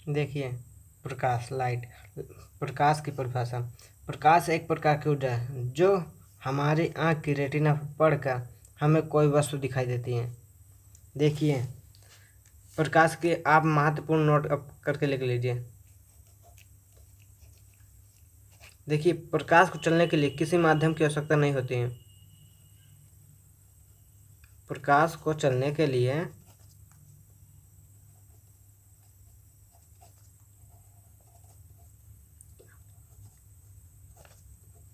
देखिए, प्रकाश लाइट, प्रकाश की परिभाषा। प्रकाश एक प्रकार की ऊर्जा है जो हमारी आँख की रेटिना पर पड़कर हमें कोई वस्तु दिखाई देती है। देखिए, प्रकाश के आप महत्वपूर्ण नोट अप करके लिख लीजिए। देखिए, प्रकाश को चलने के लिए किसी माध्यम की आवश्यकता नहीं होती है। प्रकाश को चलने के लिए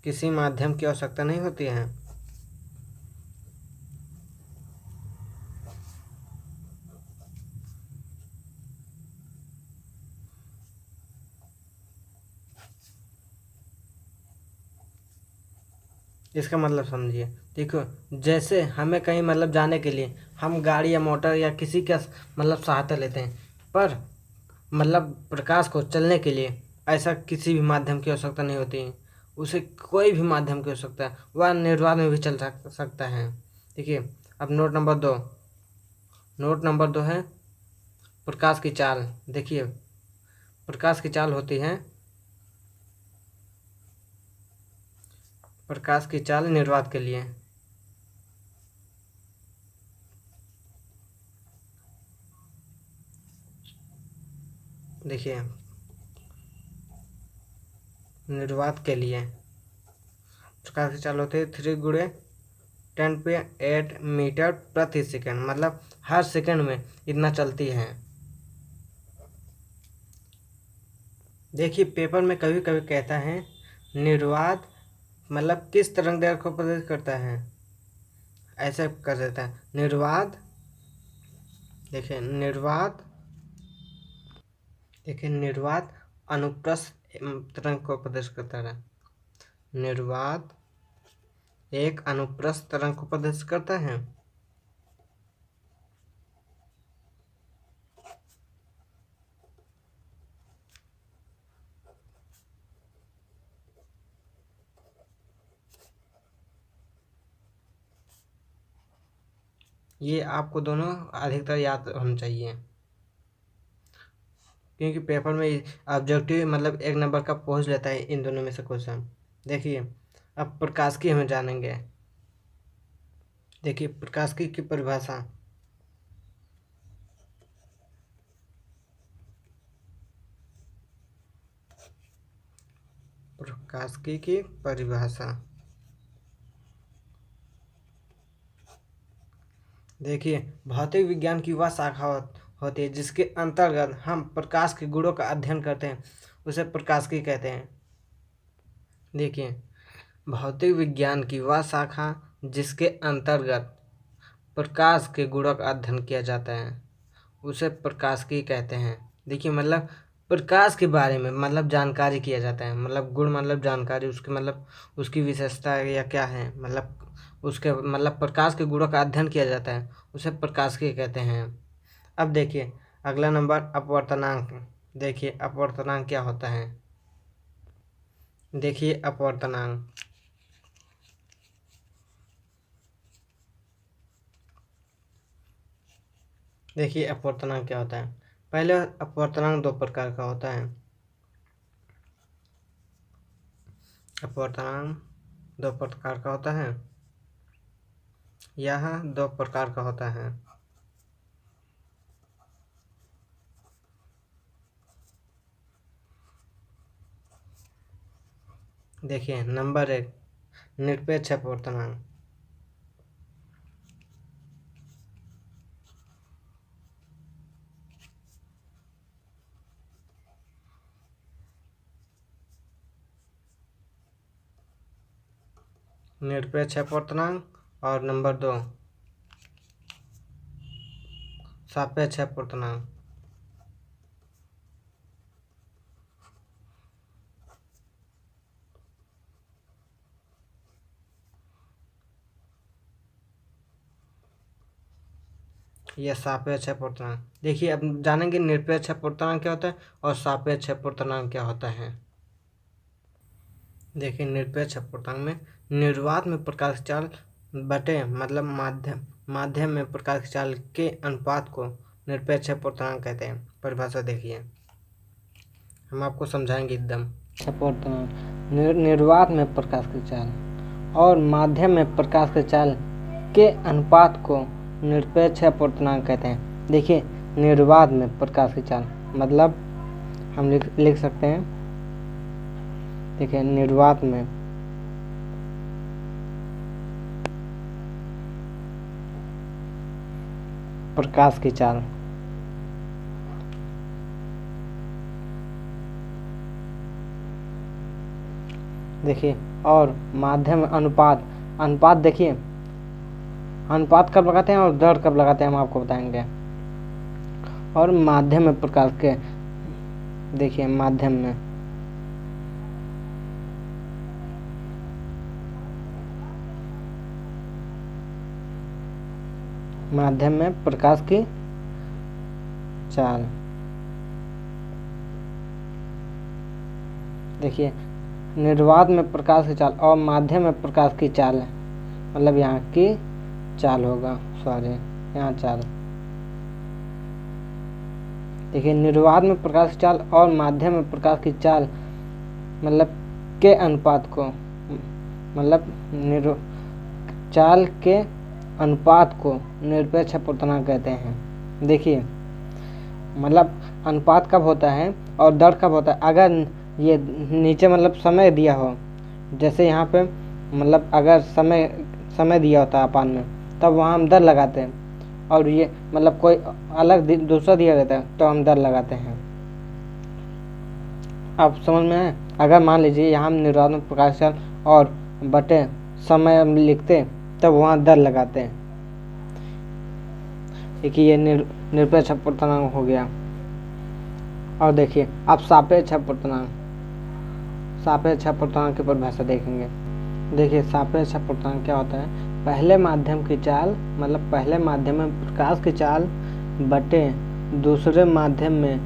किसी माध्यम की आवश्यकता नहीं होती है। इसका मतलब समझिए। देखो, जैसे हमें कहीं मतलब जाने के लिए हम गाड़ी या मोटर या किसी का मतलब सहायता लेते हैं, पर मतलब प्रकाश को चलने के लिए ऐसा किसी भी माध्यम की आवश्यकता नहीं होती है। उसे कोई भी माध्यम की आवश्यकता है, वह निर्वात में भी चल सकता है। देखिए, अब नोट नंबर 2 है प्रकाश की चाल। देखिए, प्रकाश की चाल होती है, प्रकाश की चाल निर्वात के लिए। देखिए, निर्वात के लिए प्रकाश की चाल होती है 3 गुणे 10⁸ मीटर प्रति सेकंड, मतलब हर सेकंड में इतना चलती है। देखिए, पेपर में कभी कभी कहता है निर्वात मतलब किस तरंग दैर्घ्य को प्रदर्शित करता है, ऐसे कर देता है निर्वात। देखिए, निर्वात अनुप्रस्थ तरंग को प्रदर्शित करता है। निर्वात एक अनुप्रस्थ तरंग को प्रदर्शित करता है। ये आपको दोनों अधिकतर याद होना चाहिए, क्योंकि पेपर में ऑब्जेक्टिव मतलब 1 नंबर का पूछ लेता है इन दोनों में से क्वेश्चन। देखिए, अब प्रकाशिकी हम जानेंगे। देखिए, प्रकाशिकी की परिभाषा। प्रकाशिकी की परिभाषा देखिए, भौतिक विज्ञान की वह शाखा होती है जिसके अंतर्गत हम प्रकाश के गुणों का अध्ययन करते हैं, उसे प्रकाशिकी कहते हैं। देखिए, भौतिक विज्ञान की वह शाखा जिसके अंतर्गत प्रकाश के गुणों का अध्ययन किया जाता है, उसे प्रकाशिकी कहते हैं। देखिए, मतलब प्रकाश के बारे में मतलब जानकारी किया जाता है, मतलब गुण मतलब जानकारी, उसके मतलब उसकी विशेषता या क्या है, मतलब उसके मतलब प्रकाश के गुणों का अध्ययन किया जाता है, उसे प्रकाशिकी कहते हैं। अब देखिए, अगला नंबर अपवर्तनांक। देखिए, अपवर्तनांक क्या होता है। देखिए, अपवर्तनांक देखिए अपवर्तनांक क्या होता है। पहले अपवर्तनांक 2 प्रकार का होता है। अपवर्तनांक 2 प्रकार का होता है। यह 2 प्रकार का होता है। देखिए, नंबर 1 निरपेक्ष अपवर्तनांक। निरपेक्ष अपवर्तनांक और नंबर 2 सापेक्ष अपवर्तनांक। यह सापेक्ष अपवर्तनांक। देखिए, अब जानेंगे निरपेक्ष अपवर्तनांक क्या होता है और सापेक्ष अपवर्तनांक क्या होता है। देखिए, निरपेक्ष अपवर्तनांक में निर्वात में प्रकाश की चाल बटे मतलब माध्यम में प्रकाश की चाल के अनुपात को निरपेक्ष अपवर्तनांक कहते हैं। परिभाषा देखिए, हम आपको समझाएंगे एकदम। अपवर्तनांक निर्वात में प्रकाश की चाल और माध्यम में प्रकाश की चाल के अनुपात को निरपेक्ष अपवर्तनांक कहते हैं। देखिए, निर्वात में प्रकाश की चाल मतलब हम लिख सकते हैं। देखिए, निर्वात में प्रकाश की चाल देखिए, और माध्यम अनुपात देखिए, अनुपात कब लगाते हैं और दर कब लगाते हैं हम आपको बताएंगे। और माध्यम में प्रकाश के देखिए, माध्यम में प्रकाश की चाल देखिए, निर्वात में प्रकाश की चाल और माध्यम में प्रकाश की चाल मतलब यहाँ की चाल होगा, सॉरी यहाँ चाल। देखिए, निर्वात में प्रकाश की चाल और माध्यम में प्रकाश की चाल मतलब के अनुपात को मतलब चाल के अनुपात को निरपेक्ष अपवर्तनांक कहते हैं। देखिए, मतलब अनुपात कब होता है और दर कब होता है। अगर ये नीचे मतलब समय दिया हो, जैसे यहाँ पे मतलब अगर समय दिया होता है अपान में, तब वहाँ हम दर लगाते हैं। और ये मतलब कोई अलग दूसरा दिया रहता है तो हम दर लगाते हैं। अब समझ में है। अगर मान लीजिए यहाँ हम निर्वात में प्रकाश चाल और बटे समय हम लिखते तब वहाँ दर लगाते हैं। देखिए, ये निरपेक्ष अपवर्तनांक हो गया। और देखिए, अब सापेक्ष अपवर्तनांक की परिभाषा देखेंगे। देखिए, सापेक्ष अपवर्तनांक क्या होता है। पहले माध्यम की चाल मतलब पहले माध्यम में प्रकाश की चाल बटे दूसरे माध्यम में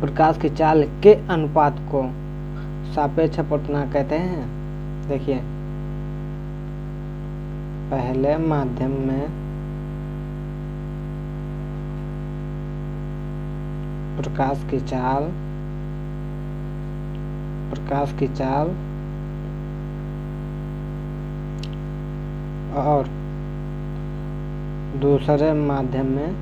प्रकाश की चाल के अनुपात को सापेक्ष अपवर्तनांक कहते हैं। देखिए, पहले माध्यम में प्रकाश की चाल और दूसरे माध्यम में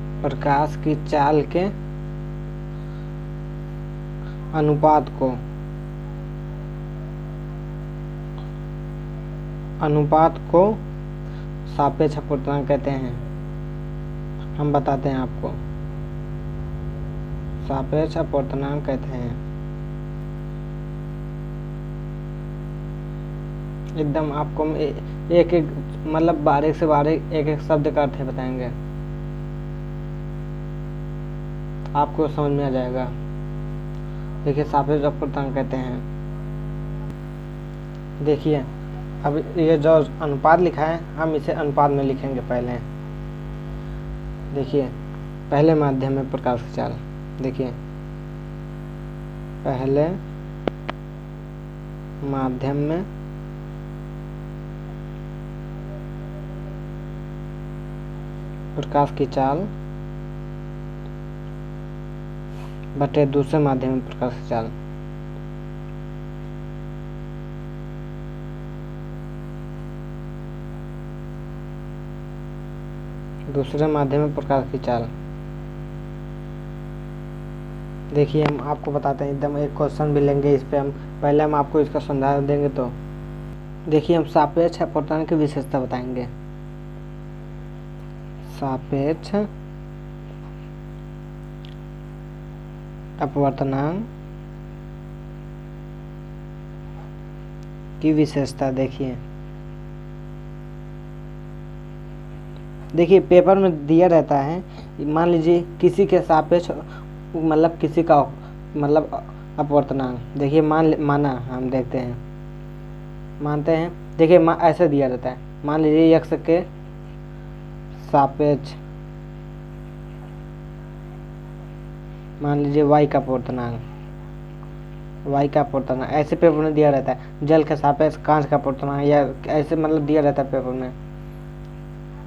प्रकाश की चाल के अनुपात को सापेक्ष अपवर्तनांक कहते हैं। हम बताते हैं आपको, सापेक्ष अपवर्तनांक कहते हैं। एकदम आपको एक मतलब बारीक से बारीक एक शब्द का अर्थ बताएंगे, आपको समझ में आ जाएगा। देखिए, सापेक्ष अपवर्तनांक कहते हैं। देखिए, अब ये जो अनुपात लिखा है हम इसे अनुपात में लिखेंगे पहले। देखिए, पहले माध्यम में प्रकाश की चाल। देखिए, पहले माध्यम में प्रकाश की चाल बटे दूसरे माध्यम में प्रकाश की चाल। दूसरे माध्यम में प्रकाश की चाल। देखिए, हम आपको बताते हैं एकदम एक क्वेश्चन भी लेंगे इस पे। हम पहले हम आपको इसका संधारण देंगे। तो देखिए, हम सापेक्ष अपवर्तनांक की विशेषता बताएंगे। सापेक्ष अपवर्तनांक की विशेषता देखिए, पेपर में दिया रहता है। मान लीजिए किसी के सापेक्ष मतलब किसी का मतलब अपवर्तनांक। देखिए, माना हम देखते हैं, मानते हैं। देखिए, ऐसे दिया रहता है। मान लीजिए x के सापेक्ष मान लीजिए y का पूर्णांक, y का पूर्णांक ऐसे पेपर में दिया रहता है। जल के सापेक्ष कांच का पूर्णांक या ऐसे मतलब दिया रहता है पेपर में।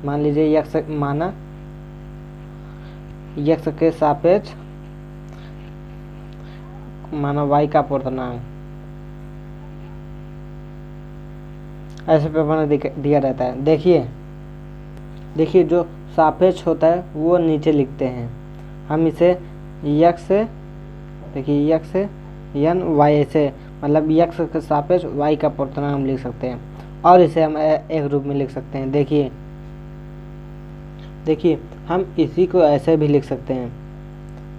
मान लीजिए x माना x के सापेक्ष माना y का पूर्णांक, ऐसे पेपर में दिया रहता है। देखिए जो सापेक्ष होता है वो नीचे लिखते हैं हम इसे x से, देखिए x से n y से, मतलब x के सापेक्ष y का पूर्णांक हम लिख सकते हैं। और इसे हम एक रूप में लिख सकते हैं। देखिए हम इसी को ऐसे भी लिख सकते हैं।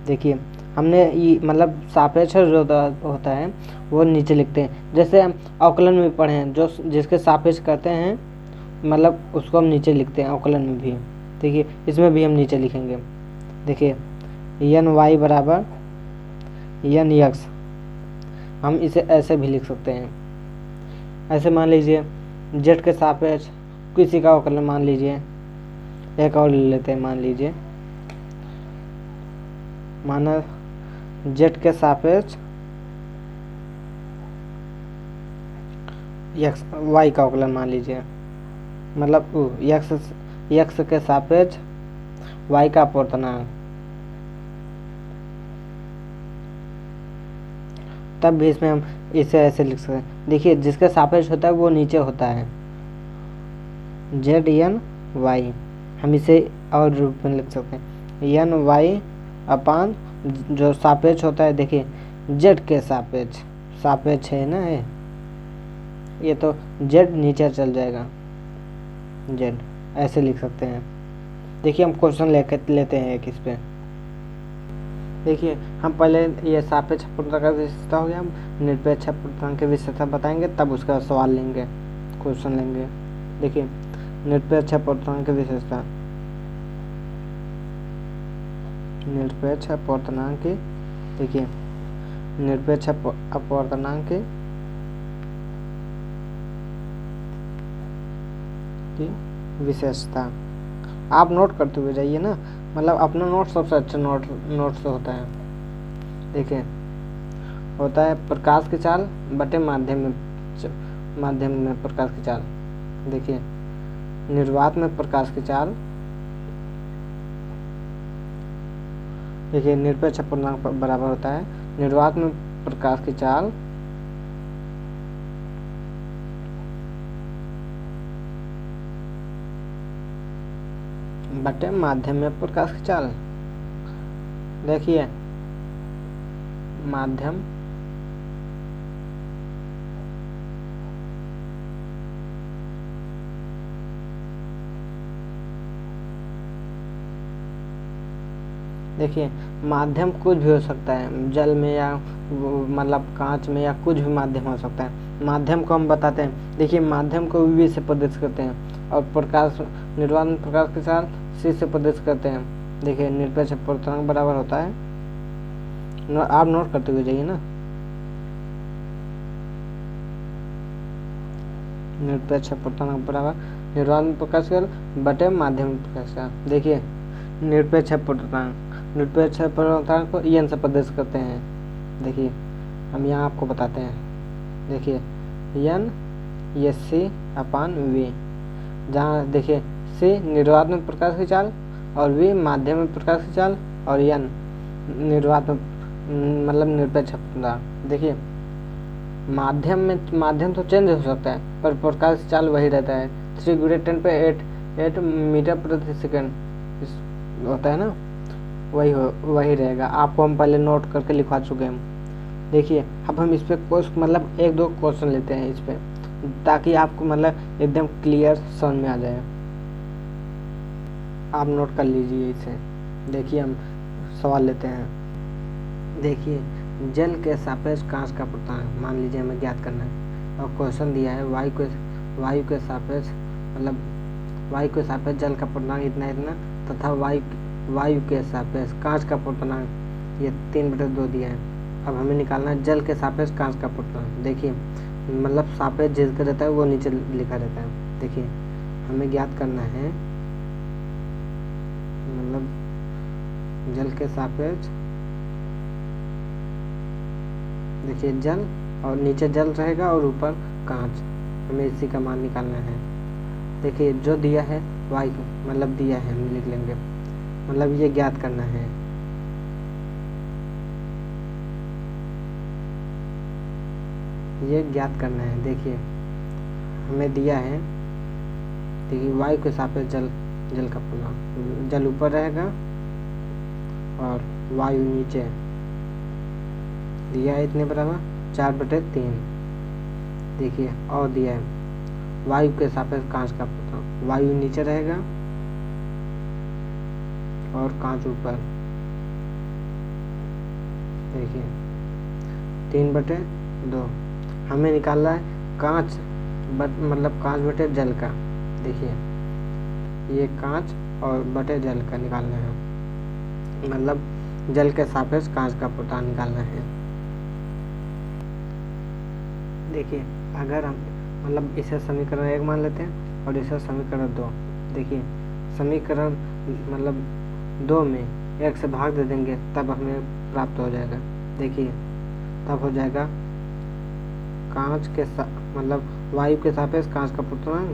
देखिए हमने मतलब सापेक्ष जो होता है वो नीचे लिखते हैं। जैसे हम अवकलन में पढ़े हैं, जो जिसके सापेक्ष करते हैं मतलब उसको हम नीचे लिखते हैं अवकलन में भी। देखिए इसमें भी हम नीचे लिखेंगे। देखिए एन वाई बराबर एन एक्स, हम इसे ऐसे भी लिख सकते हैं। ऐसे मान लीजिए जेड के सापेक्ष किसी का अवकलन मान लीजिए, एक और ले लेते हैं। मान लीजिए माना जेड के सापेक्ष एक्स वाई का अवकलन मान लीजिए, मतलब एक्स के सापेक्ष वाई का पूर्णांक, तब भी इसमें हम इसे ऐसे लिख सकते हैं। देखिए जिसके सापेक्ष होता है वो नीचे होता है, जेड एन वाई, हम इसे और रूप में लिख सकते हैं एन वाई अपान जो सापेक्ष होता है। देखिए जेड के सापेक्ष है ना, ये तो जेड नीचे चल जाएगा, जेड ऐसे लिख सकते हैं। देखिए हम क्वेश्चन लेते हैं एक इस पे। देखिए हम पहले ये सापेक्ष पूर्णांक का विशेषता हो गया, हम निरपेक्ष पूर्णांक की विशेषता बताएंगे, तब उसका सवाल लेंगे, क्वेश्चन लेंगे। देखिए निरपेक्ष पूर्णांक की विशेषता, निरपेक्ष पूर्णांक की, देखिए निरपेक्ष पूर्णांक की विशेषता आप नोट करते हुए जाइए ना, मतलब अपना नोट सबसे अच्छा नोट से होता है। देखिए होता है प्रकाश की चाल बटे माध्यम में प्रकाश की चाल। देखिए निर्वात में प्रकाश की चाल, देखिए निरपेक्ष पूर्णांक बराबर होता है निर्वात में प्रकाश की चाल बटे माध्यम में प्रकाश की चाल। देखिए माध्यम देखिए माध्यम कुछ भी हो सकता है, जल में या मतलब कांच में या कुछ भी माध्यम हो सकता है। माध्यम को हम बताते हैं, देखिए माध्यम को वी से प्रदर्शित करते हैं और प्रकाश निर्वात में प्रकाश के साथ सी से प्रदर्शित करते हैं। देखिए निरपेक्ष पूर्णांक बराबर होता है, आप नोट करते हुए जाइए ना, निरपेक्ष पूर्णांक बराबर निर्वात में प्रकाश का बटे माध्यम में प्रकाश का। देखिए निरपेक्ष पूर्णांक को एन से प्रदर्शित करते हैं। देखिए हम यहाँ आपको बताते हैं। देखिए एन ये सी अपान वी, जहाँ देखिए सी निर्वात में प्रकाश की चाल और वी माध्यम में प्रकाश की चाल और एन निर्वात में मतलब निरपेक्ष पूर्णांक। देखिए माध्यम तो चेंज हो सकता है पर प्रकाश की चाल वही रहता है। 3 × 10⁸ मीटर प्रति सेकंड होता है ना, वही रहेगा। आपको हम पहले नोट करके लिखवा चुके हैं। देखिए अब हम इस पे मतलब 1-2 क्वेश्चन लेते हैं इस पे, ताकि आपको मतलब एकदम क्लियर समझ में आ जाए। आप नोट कर लीजिए इसे। देखिए हम सवाल लेते हैं। देखिए जल के सापेक्ष कांच का पूर्णांक मान लीजिए हमें ज्ञात करना है और क्वेश्चन दिया है वायु के सापेक्ष मतलब वायु के सापेक्ष जल का पूर्णांक इतना तथा वायु के सापेक्ष कांच का पूर्णांक ये 3/2 दिया है। अब हमें निकालना है जल के सापेक्ष कांच का पूर्णांक। देखिए मतलब सापेक्ष जिसका रहता है वो नीचे लिखा रहता है। देखिए हमें ज्ञात करना है मतलब जल के सापेक्ष देखिए जल, और नीचे जल रहेगा और ऊपर कांच। हमें इसी का मान निकालना है। देखिए जो दिया है वाई मतलब दिया है, हम लिख लेंगे, मतलब ये ज्ञात करना है। ये ज्ञात करना है। देखिए हमें दिया है, देखिए वायु के सापेक्ष जल का परिमाण, जल ऊपर रहेगा और वायु नीचे दिया है इतने बराबर 4/3। देखिए और दिया है वायु के सापेक्ष कांच का परिमाण, वायु नीचे रहेगा और कांच ऊपर। देखिए 3/2 हमें निकालना है कांच मतलब कांच बटे जल का। देखिए ये कांच और बटे जल का निकालना है, मतलब जल के सापेक्ष कांच का परिमाण निकालना है। देखिए अगर हम मतलब इसे समीकरण 1 मान लेते हैं और इसे समीकरण 2। देखिए समीकरण मतलब 2 में 1 से भाग दे देंगे तब हमें प्राप्त हो जाएगा। देखिए तब हो जाएगा कांच के मतलब वायु के सापेक्ष कांच का परिमाण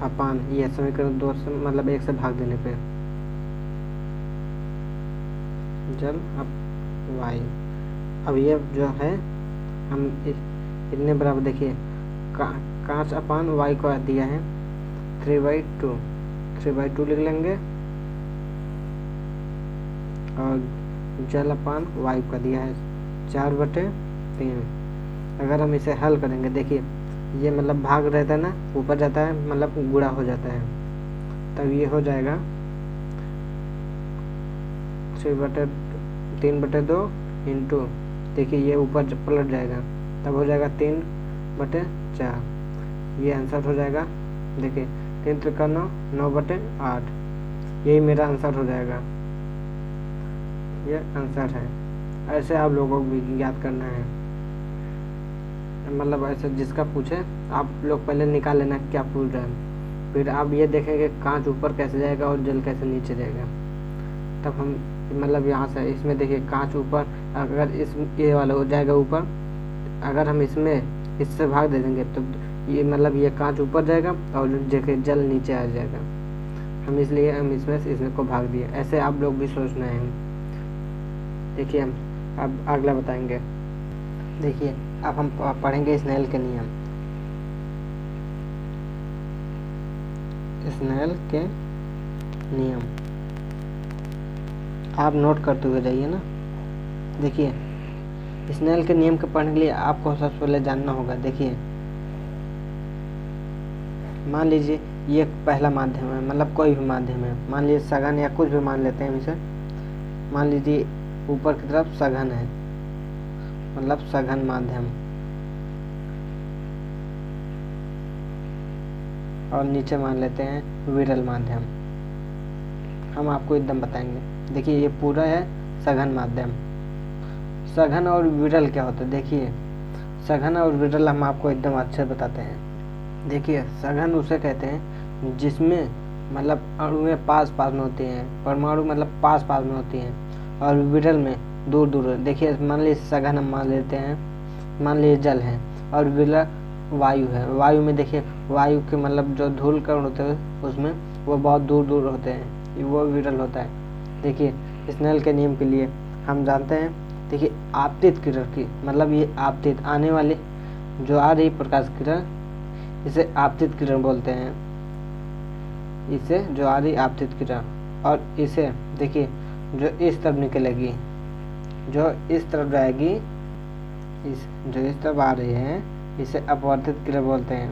अपान ये समीकरण 2 से मतलब 1 से भाग देने पे जल अब वायु। अब ये जो है हम इतने बराबर, देखिए कांच अपान वायु को दिया है 3/2 लिख लेंगे और जल अपान वायु का दिया है 4/3। अगर हम इसे हल करेंगे, देखिए ये मतलब भाग रहता है ना, ऊपर जाता है मतलब गुणा हो जाता है, तब ये हो जाएगा 3/2 इंटू, देखिए ये ऊपर पलट जाएगा तब हो जाएगा 3/4। ये आंसर हो जाएगा। देखिए 3 त्रिका 9/8, यही मेरा आंसर हो जाएगा। ये आंसर है। ऐसे आप लोगों को भी याद करना है, मतलब ऐसे जिसका पूछे आप लोग पहले निकाल लेना क्या पूछ रहा है, फिर आप ये देखेंगे कांच ऊपर कैसे जाएगा और जल कैसे नीचे जाएगा, तब हम मतलब यहाँ से इसमें देखिए कांच ऊपर, अगर इस ये वाला हो जाएगा ऊपर, अगर हम इसमें इससे भाग दे देंगे तो ये मतलब ये कांच ऊपर जाएगा और जगह जल नीचे आ जाएगा। हम इसलिए हम इसमें को भाग दिए। ऐसे आप लोग भी सोचना है। देखिए हम अब अगला बताएंगे। देखिए अब हम पढ़ेंगे स्नेल के नियम। स्नेल के नियम आप नोट करते हुए जाइए ना। देखिए स्नेल के नियम के पढ़ने के लिए आपको सबसे पहले जानना होगा। देखिए मान लीजिए ये पहला माध्यम है, मतलब कोई भी माध्यम है, मान लीजिए सघन या कुछ भी मान लेते हैं इसे। मान लीजिए ऊपर की तरफ सघन है, मतलब सघन माध्यम, और नीचे मान लेते हैं विरल माध्यम। हम आपको एकदम बताएंगे। देखिए ये पूरा है सघन माध्यम। सघन और विरल क्या होता है? देखिए सघन और विरल हम आपको एकदम अच्छे बताते हैं। देखिए सघन उसे कहते हैं जिसमें मतलब अणुएं पास पास में होती हैं, परमाणु मतलब पास पास में होती हैं, और विरल में दूर दूर। देखिए मान लीजिए सघन हम मान लेते हैं, मान लीजिए जल है, और विरल वायु है। वायु में देखिए वायु के मतलब जो धूल कण होते हैं उसमें वो बहुत दूर दूर होते हैं, वो विरल होता है। देखिए स्नेल के नियम के लिए हम जानते हैं। देखिए आपतित किरण की मतलब ये आपतित आने वाली जो आ रही प्रकाश किरण, इसे आपतित किरण बोलते हैं। इसे जो आ रही आपतित किरण, और इसे देखिए जो इस तरफ निकलेगी, जो इस तरफ जाएगी, जो इस तरफ आ रही है, इसे अपवर्तित किरण बोलते हैं।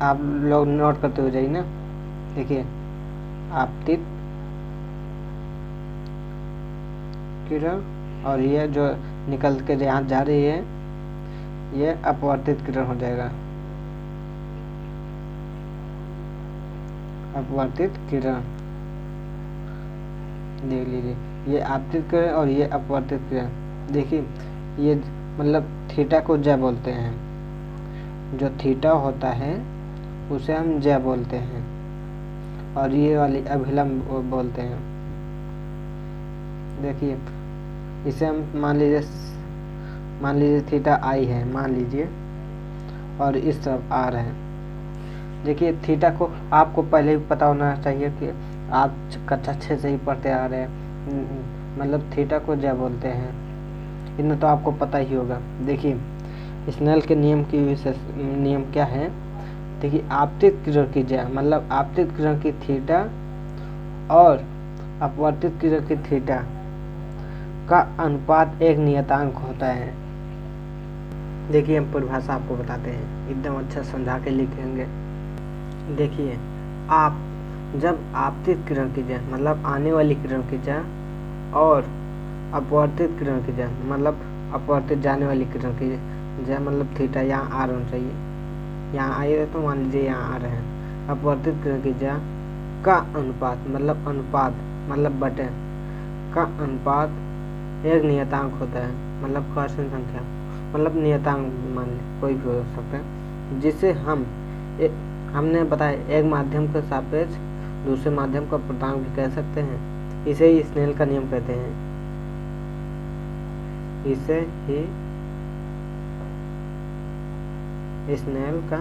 आप लोग नोट करते हुए जाइए ना। देखिए आपतित किरण, और ये जो निकल के यहाँ जा रही है ये अपवर्तित किरण हो जाएगा। अपवर्तित किरण देख लीजिए, ये आपतित किरण और ये अपवर्तित किरण। देखिए ये मतलब थीटा को जय बोलते हैं। जो थीटा होता है उसे हम जय बोलते हैं, और ये वाली अभिलंब बोलते हैं। देखिए इसे हम मान लीजिए थीटा आई है मान लीजिए, और इस तरफ आर है। देखिए थीटा को आपको पहले ही पता होना चाहिए कि आप कक्षा 6 से ही पढ़ते आ रहे हैं, मतलब थीटा को ज्या बोलते हैं, इतना तो आपको पता ही होगा। देखिए स्नेल के नियम की नियम क्या है। देखिए आपतित किरण की ज्या मतलब आपतित किरण की थीटा और अपवर्तित किरण की थीटा का अनुपात एक नियतांक होता है। देखिए हम परिभाषा आपको बताते हैं, एकदम अच्छा समझा के लिखेंगे। देखिए आप जब आपतित किरण की ज्या मतलब आने वाली किरण की ज्या और अपवर्तित किरण की ज्या मतलब अपवर्तित जाने वाली किरण की ज्या मतलब थीटा यहाँ आर होना चाहिए, यहाँ आई है तो मान लीजिए यहाँ आ रहे हैं। अपवर्तित किरण की ज्या का अनुपात मतलब बटे का अनुपात एक नियतांक होता है, मतलब कर्षण संख्या मतलब नियतांक मान ली कोई भी हो सकता है, जिसे हमने बताया एक माध्यम के सापेक्ष दूसरे माध्यम का पूर्णांक भी कह सकते हैं। इसे ही स्नेल का नियम कहते हैं। इसे ही स्नेल का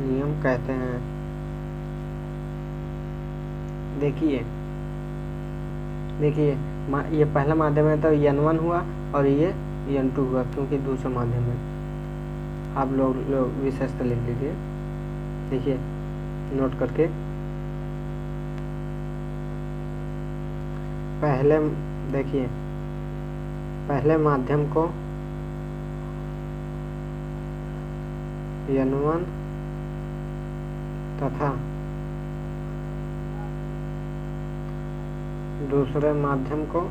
नियम कहते हैं। देखिए ये पहला माध्यम है तो n1 हुआ और ये n2 हुआ क्योंकि दूसरा माध्यम है। आप लोग विशेषता लिख लीजिए, देखिए नोट करके। पहले माध्यम को n1 तथा दूसरे माध्यम को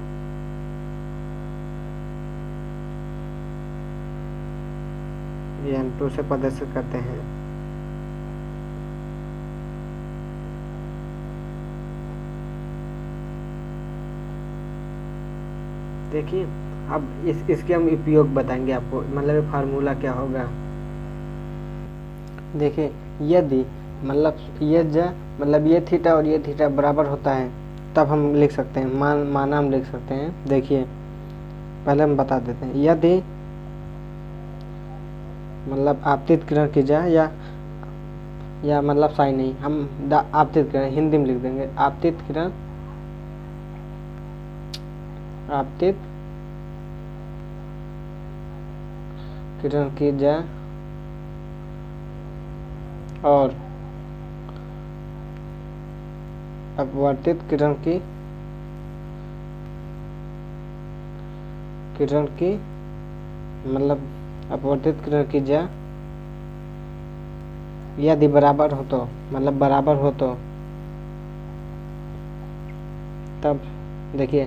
n2 से प्रदर्शित करते हैं। देखिए अब इसके हम उपयोग बताएंगे आपको, मतलब फार्मूला क्या होगा। देखिए यदि मतलब ये थीटा और ये थीटा बराबर होता है तब हम लिख सकते हैं माना हम लिख सकते हैं। देखिए पहले हम बता देते हैं, यदि मतलब आपतित किरण की जाए या मतलब साइन नहीं, हम आपतित किरण हिंदी में लिख देंगे। आपतित किरण की जाए और अपवर्तित किरण की मतलब अपवर्तित किरण की ज्या यदि बराबर हो तो तब देखिए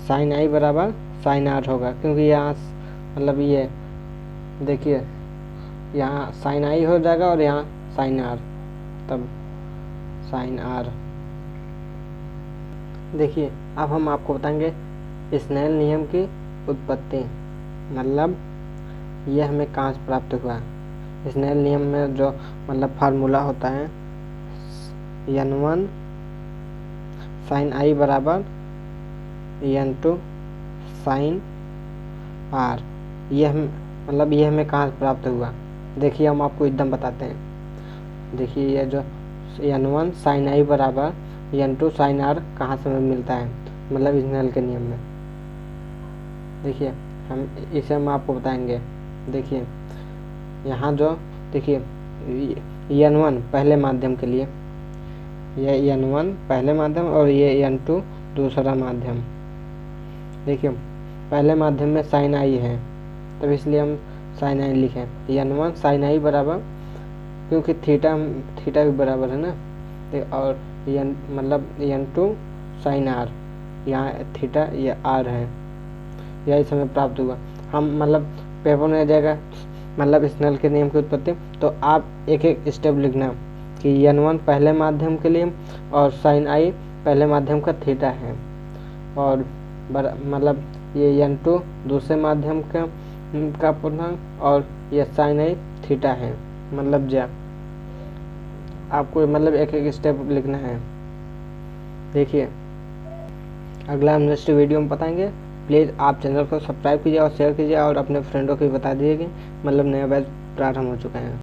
साइन आई बराबर साइन आर होगा, क्योंकि यहाँ मतलब ये देखिए यहाँ साइन आई हो जाएगा और यहाँ साइन आर, तब साइन आर। देखिए अब हम आपको बताएंगे स्नेल नियम की उत्पत्ति, मतलब यह हमें कहाँ से प्राप्त हुआ। स्नेल नियम में जो मतलब फार्मूला होता है n1 साइन आई बराबर n2 साइन आर, यह हमें कहाँ से प्राप्त हुआ। देखिए हम आपको एकदम बताते हैं। देखिए ये जो n1 साइन आई बराबर n2 साइन आर कहाँ से हमें मिलता है, मतलब स्नेल के नियम में। देखिए इसे हम आपको बताएंगे। देखिए यहाँ जो देखिए n1 पहले माध्यम के लिए, ये n1 पहले माध्यम और ये n2 दूसरा माध्यम। देखिए पहले माध्यम में साइन आई है तब इसलिए हम साइन आई लिखें। n1 साइन आई बराबर, क्योंकि थीटा भी बराबर है ना, और मतलब n2 साइन आर, यहाँ थीटा ये आर है, यही समय प्राप्त हुआ। हम मतलब पेपर में आ जाएगा मतलब स्नेल के नियम की उत्पत्ति, तो आप एक एक स्टेप लिखना कि n1 पहले माध्यम के लिए और साइन आई पहले माध्यम का थीटा है, और मतलब ये n2 दूसरे माध्यम का पूर्णांक और ये साइन आई थीटा है, मतलब ज्या। आपको मतलब एक एक स्टेप लिखना है। देखिए अगला हम नेक्स्ट वीडियो में बताएंगे। प्लीज़ आप चैनल को सब्सक्राइब कीजिए और शेयर कीजिए और अपने फ्रेंडों को भी बता दीजिए कि मतलब नया बैच प्रारंभ हो चुका है।